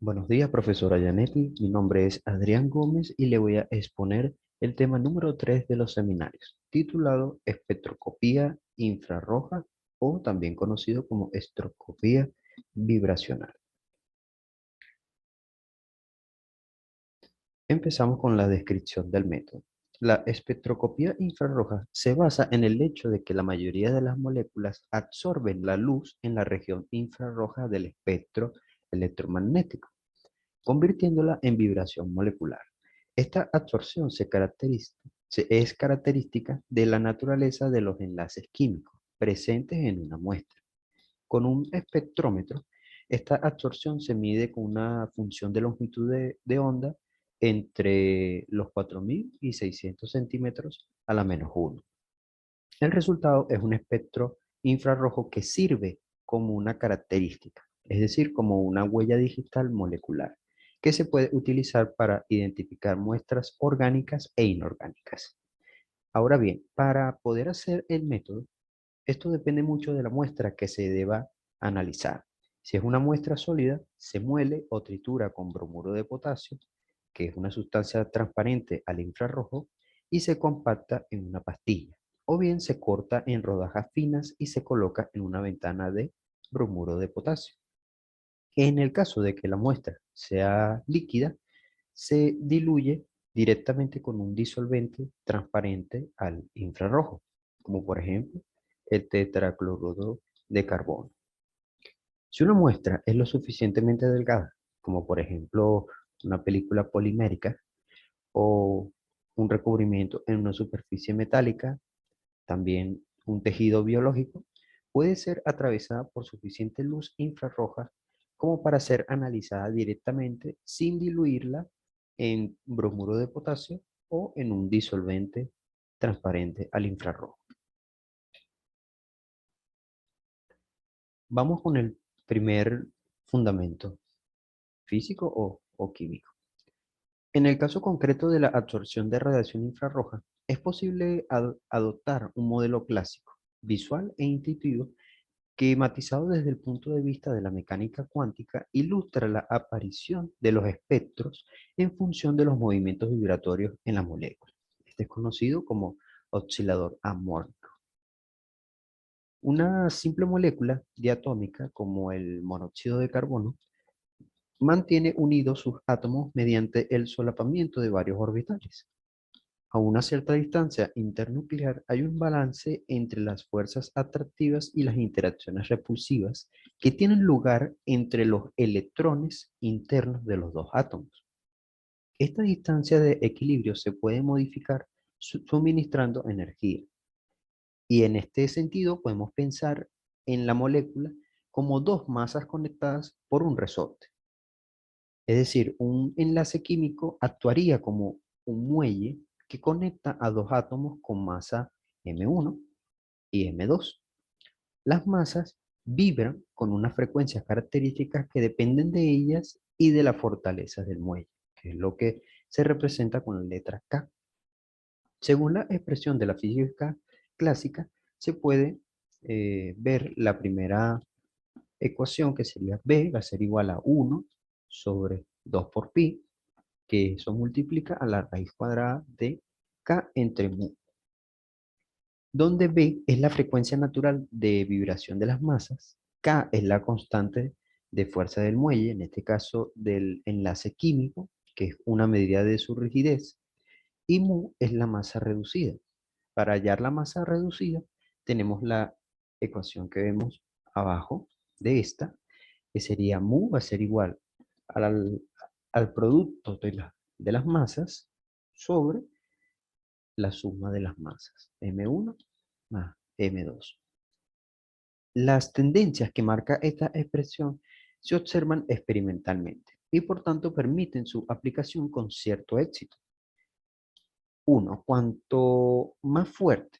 Buenos días, profesora Janetti. Mi nombre es Adrián Gómez y le voy a exponer el tema número 3 de los seminarios, titulado Espectroscopía infrarroja o también conocido como espectroscopía vibracional. Empezamos con la descripción del método. La espectroscopía infrarroja se basa en el hecho de que la mayoría de las moléculas absorben la luz en la región infrarroja del espectro electromagnético, convirtiéndola en vibración molecular. Esta absorción es característica de la naturaleza de los enlaces químicos presentes en una muestra. Con un espectrómetro, esta absorción se mide con una función de longitud de onda entre los 4000 y 600 centímetros a la -1. El resultado es un espectro infrarrojo que sirve como una característica, es decir, como una huella digital molecular, que se puede utilizar para identificar muestras orgánicas e inorgánicas. Ahora bien, para poder hacer el método, esto depende mucho de la muestra que se deba analizar. Si es una muestra sólida, se muele o tritura con bromuro de potasio, que es una sustancia transparente al infrarrojo, y se compacta en una pastilla. O bien se corta en rodajas finas y se coloca en una ventana de bromuro de potasio. En el caso de que la muestra sea líquida, se diluye directamente con un disolvente transparente al infrarrojo, como por ejemplo el tetracloruro de carbono. Si una muestra es lo suficientemente delgada, como por ejemplo una película polimérica o un recubrimiento en una superficie metálica, también un tejido biológico, puede ser atravesada por suficiente luz infrarroja como para ser analizada directamente sin diluirla en bromuro de potasio o en un disolvente transparente al infrarrojo. Vamos con el primer fundamento, físico o químico. En el caso concreto de la absorción de radiación infrarroja, es posible adoptar un modelo clásico, visual e intuitivo, que matizado desde el punto de vista de la mecánica cuántica, ilustra la aparición de los espectros en función de los movimientos vibratorios en la molécula. Este es conocido como oscilador amórfico. Una simple molécula diatómica como el monóxido de carbono mantiene unidos sus átomos mediante el solapamiento de varios orbitales. A una cierta distancia internuclear hay un balance entre las fuerzas atractivas y las interacciones repulsivas que tienen lugar entre los electrones internos de los dos átomos. Esta distancia de equilibrio se puede modificar suministrando energía. Y en este sentido podemos pensar en la molécula como dos masas conectadas por un resorte. Es decir, un enlace químico actuaría como un muelle que conecta a dos átomos con masa M1 y M2. Las masas vibran con unas frecuencias características que dependen de ellas y de la fortaleza del muelle, que es lo que se representa con la letra K. Según la expresión de la física clásica, se puede ver la primera ecuación, que sería B, va a ser igual a 1 sobre 2 por pi, que eso multiplica a la raíz cuadrada de K entre mu, donde B es la frecuencia natural de vibración de las masas, K es la constante de fuerza del muelle, en este caso del enlace químico, que es una medida de su rigidez, y mu es la masa reducida. Para hallar la masa reducida, tenemos la ecuación que vemos abajo de esta, que sería mu va a ser igual al, al producto de las masas sobre la suma de las masas, M1 más M2. Las tendencias que marca esta expresión se observan experimentalmente y por tanto permiten su aplicación con cierto éxito. Uno, cuanto más fuerte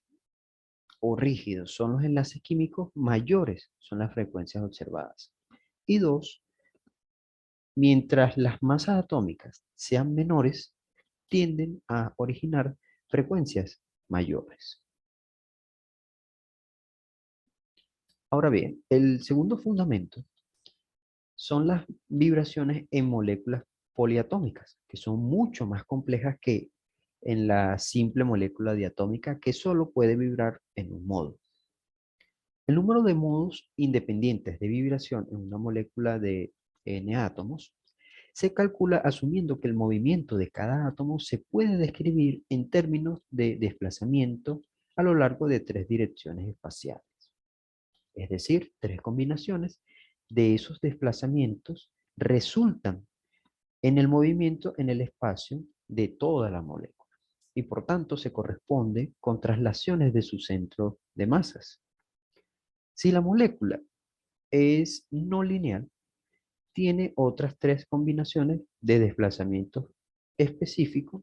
o rígidos son los enlaces químicos, mayores son las frecuencias observadas. Y dos, mientras las masas atómicas sean menores, tienden a originar frecuencias mayores. Ahora bien, el segundo fundamento son las vibraciones en moléculas poliatómicas, que son mucho más complejas que en la simple molécula diatómica que solo puede vibrar en un modo. El número de modos independientes de vibración en una molécula de n átomos se calcula asumiendo que el movimiento de cada átomo se puede describir en términos de desplazamiento a lo largo de tres direcciones espaciales, es decir, tres combinaciones de esos desplazamientos resultan en el movimiento en el espacio de toda la molécula y por tanto se corresponde con traslaciones de su centro de masas. Si la molécula es no lineal, tiene otras tres combinaciones de desplazamientos específicos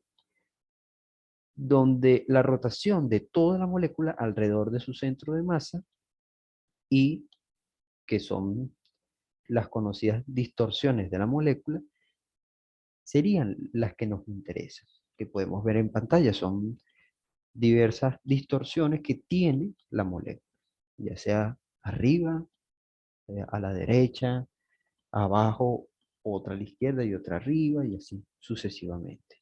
donde la rotación de toda la molécula alrededor de su centro de masa y que son las conocidas distorsiones de la molécula serían las que nos interesan, que podemos ver en pantalla. Son diversas distorsiones que tiene la molécula, ya sea arriba, a la derecha, abajo, otra a la izquierda y otra arriba y así sucesivamente.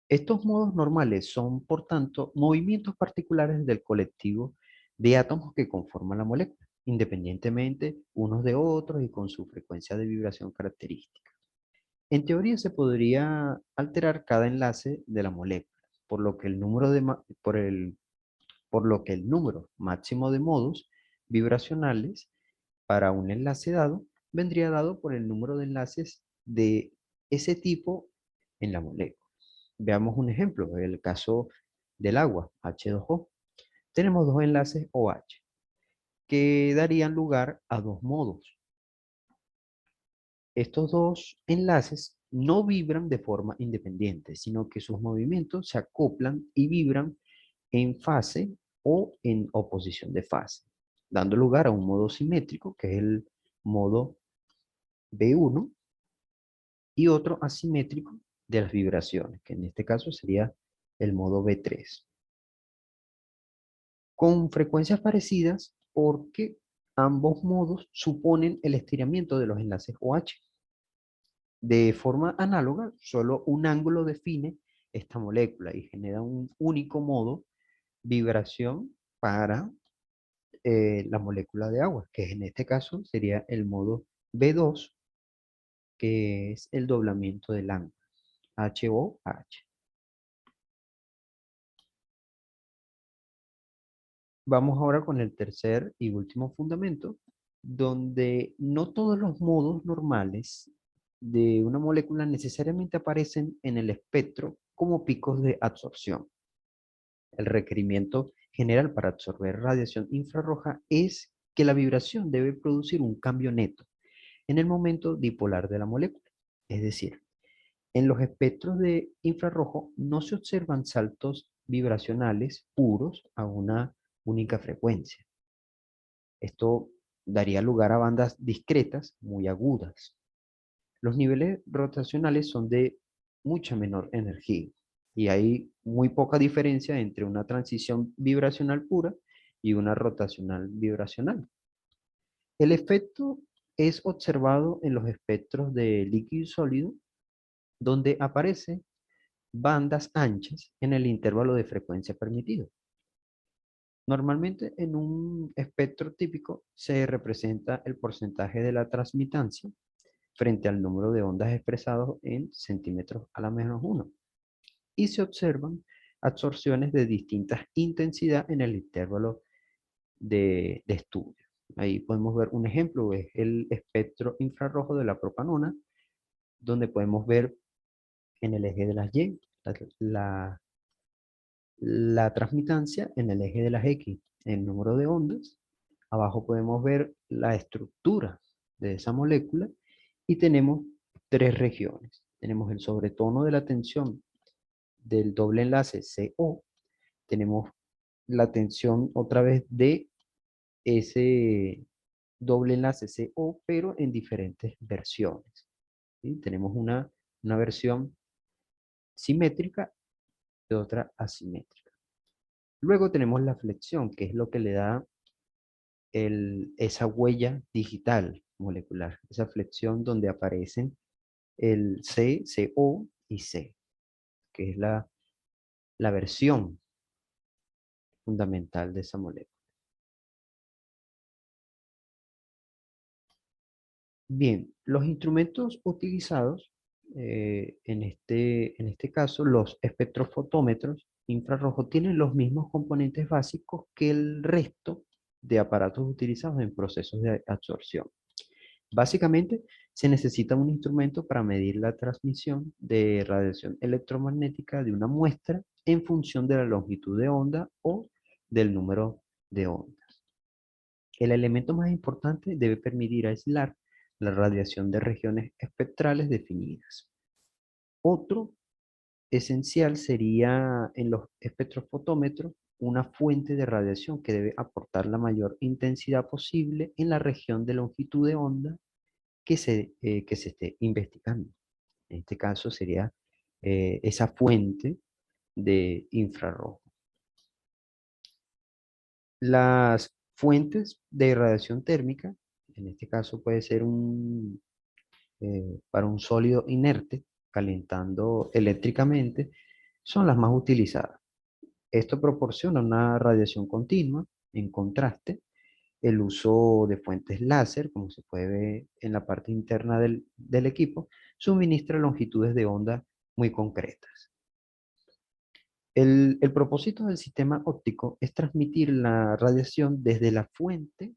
Estos modos normales son, por tanto, movimientos particulares del colectivo de átomos que conforman la molécula, independientemente unos de otros y con su frecuencia de vibración característica. En teoría se podría alterar cada enlace de la molécula, por lo que el número por lo que el número máximo de modos vibracionales para un enlace dado vendría dado por el número de enlaces de ese tipo en la molécula. Veamos un ejemplo, el caso del agua, H2O. Tenemos dos enlaces OH que darían lugar a dos modos. Estos dos enlaces no vibran de forma independiente, sino que sus movimientos se acoplan y vibran en fase o en oposición de fase, dando lugar a un modo simétrico, que es el modo B1, y otro asimétrico de las vibraciones, que en este caso sería el modo B3. Con frecuencias parecidas porque ambos modos suponen el estiramiento de los enlaces OH. De forma análoga, solo un ángulo define esta molécula y genera un único modo vibración para la molécula de agua, que en este caso sería el modo B2, que es el doblamiento del ángulo, HOH. Vamos ahora con el tercer y último fundamento, donde no todos los modos normales de una molécula necesariamente aparecen en el espectro como picos de absorción. El requerimiento general para absorber radiación infrarroja es que la vibración debe producir un cambio neto en el momento dipolar de la molécula. Es decir, en los espectros de infrarrojo no se observan saltos vibracionales puros a una única frecuencia. Esto daría lugar a bandas discretas muy agudas. Los niveles rotacionales son de mucha menor energía y hay muy poca diferencia entre una transición vibracional pura y una rotacional vibracional. El efecto es observado en los espectros de líquido y sólido, donde aparecen bandas anchas en el intervalo de frecuencia permitido. Normalmente en un espectro típico se representa el porcentaje de la transmitancia frente al número de ondas expresados en centímetros a la menos 1 y se observan absorciones de distintas intensidad en el intervalo de estudio. Ahí podemos ver un ejemplo, es el espectro infrarrojo de la propanona, donde podemos ver en el eje de las Y la, la transmitancia, en el eje de las X el número de ondas. Abajo podemos ver la estructura de esa molécula y tenemos tres regiones. Tenemos el sobretono de la tensión del doble enlace CO, tenemos la tensión otra vez de ese doble enlace CO, pero en diferentes versiones. ¿Sí? Tenemos una versión simétrica y otra asimétrica. Luego tenemos la flexión, que es lo que le da esa huella digital molecular, esa flexión donde aparecen el C, CO y C, que es la versión fundamental de esa molécula. Bien, los instrumentos utilizados en este caso, los espectrofotómetros infrarrojos tienen los mismos componentes básicos que el resto de aparatos utilizados en procesos de absorción. Básicamente, se necesita un instrumento para medir la transmisión de radiación electromagnética de una muestra en función de la longitud de onda o del número de ondas. El elemento más importante debe permitir aislar la radiación de regiones espectrales definidas. Otro esencial sería en los espectrofotómetros una fuente de radiación que debe aportar la mayor intensidad posible en la región de longitud de onda que se esté investigando. En este caso sería esa fuente de infrarrojo. Las fuentes de radiación térmica, en este caso puede ser para un sólido inerte, calentando eléctricamente, son las más utilizadas. Esto proporciona una radiación continua, en contraste, el uso de fuentes láser, como se puede ver en la parte interna del equipo, suministra longitudes de onda muy concretas. El propósito del sistema óptico es transmitir la radiación desde la fuente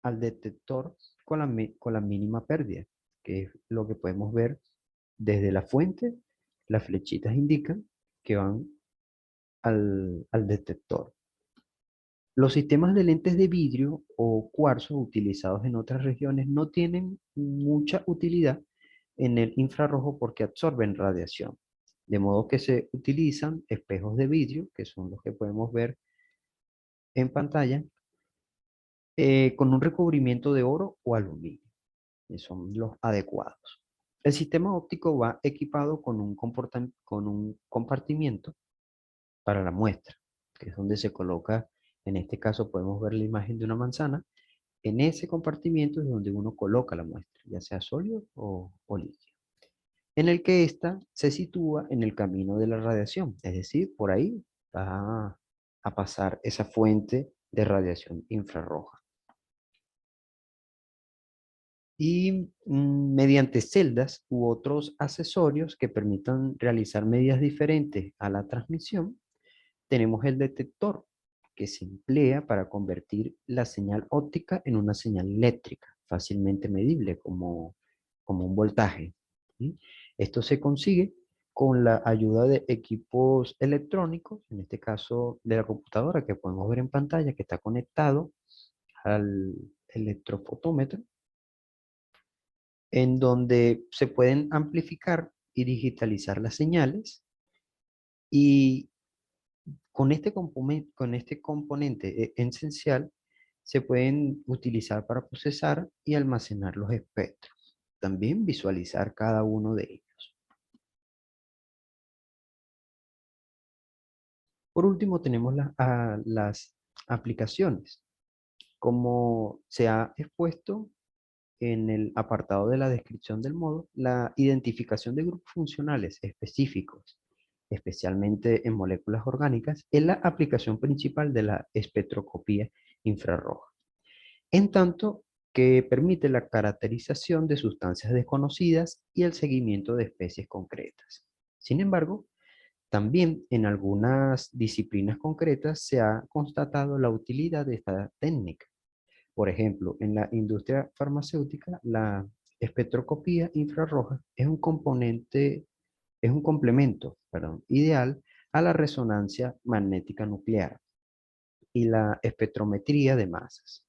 al detector con la mínima pérdida, que es lo que podemos ver desde la fuente. Las flechitas indican que van al detector. Los sistemas de lentes de vidrio o cuarzo utilizados en otras regiones no tienen mucha utilidad en el infrarrojo porque absorben radiación. De modo que se utilizan espejos de vidrio, que son los que podemos ver en pantalla, con un recubrimiento de oro o aluminio, que son los adecuados. El sistema óptico va equipado con con un compartimiento para la muestra, que es donde se coloca, en este caso podemos ver la imagen de una manzana. En ese compartimiento es donde uno coloca la muestra, ya sea sólido o líquido, en el que ésta se sitúa en el camino de la radiación, es decir, por ahí va a pasar esa fuente de radiación infrarroja. Y mediante celdas u otros accesorios que permitan realizar medidas diferentes a la transmisión, tenemos el detector, que se emplea para convertir la señal óptica en una señal eléctrica, fácilmente medible como un voltaje, ¿sí? Esto se consigue con la ayuda de equipos electrónicos, en este caso de la computadora que podemos ver en pantalla, que está conectado al electrofotómetro, en donde se pueden amplificar y digitalizar las señales, y con este componente esencial se pueden utilizar para procesar y almacenar los espectros. También visualizar cada uno de ellos. Por último, tenemos las aplicaciones. Como se ha expuesto en el apartado de la descripción del modo, la identificación de grupos funcionales específicos, especialmente en moléculas orgánicas, es la aplicación principal de la espectroscopía infrarroja, en tanto que permite la caracterización de sustancias desconocidas y el seguimiento de especies concretas. Sin embargo, también en algunas disciplinas concretas se ha constatado la utilidad de esta técnica. Por ejemplo, en la industria farmacéutica, la espectroscopía infrarroja es un complemento, perdón, ideal a la resonancia magnética nuclear y la espectrometría de masas,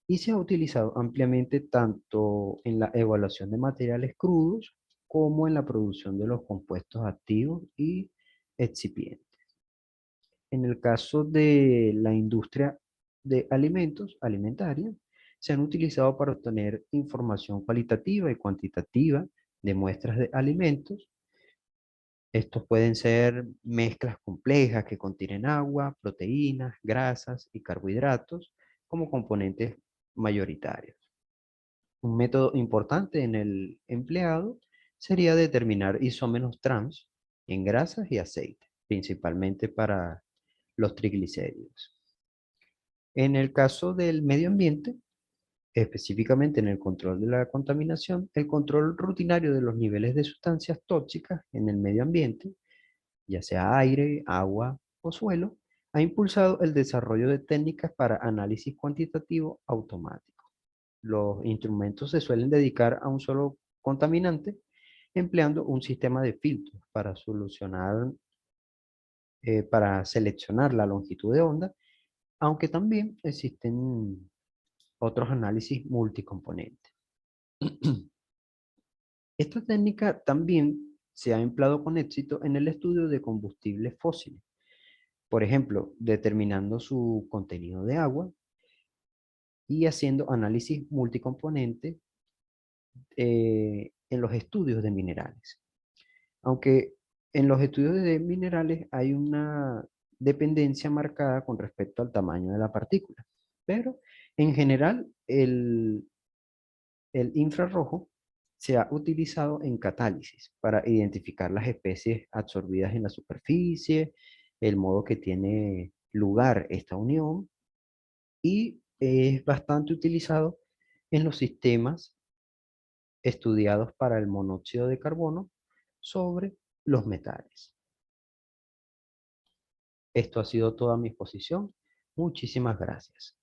y se ha utilizado ampliamente tanto en la evaluación de materiales crudos como en la producción de los compuestos activos y excipientes. En el caso de la industria de alimentos, alimentaria, se han utilizado para obtener información cualitativa y cuantitativa de muestras de alimentos. Estos pueden ser mezclas complejas que contienen agua, proteínas, grasas y carbohidratos como componentes mayoritarios. Un método importante en el empleado sería determinar isómeros trans en grasas y aceite, principalmente para los triglicéridos. En el caso del medio ambiente, específicamente en el control de la contaminación, el control rutinario de los niveles de sustancias tóxicas en el medio ambiente, ya sea aire, agua o suelo, ha impulsado el desarrollo de técnicas para análisis cuantitativo automático. Los instrumentos se suelen dedicar a un solo contaminante, empleando un sistema de filtros para seleccionar la longitud de onda, aunque también existen otros análisis multicomponentes. Esta técnica también se ha empleado con éxito en el estudio de combustibles fósiles, por ejemplo, determinando su contenido de agua y haciendo análisis multicomponente en los estudios de minerales. Aunque en los estudios de minerales hay una dependencia marcada con respecto al tamaño de la partícula, pero en general el infrarrojo se ha utilizado en catálisis para identificar las especies absorbidas en la superficie, el modo que tiene lugar esta unión y es bastante utilizado en los sistemas estudiados para el monóxido de carbono sobre los metales. Esto ha sido toda mi exposición. Muchísimas gracias.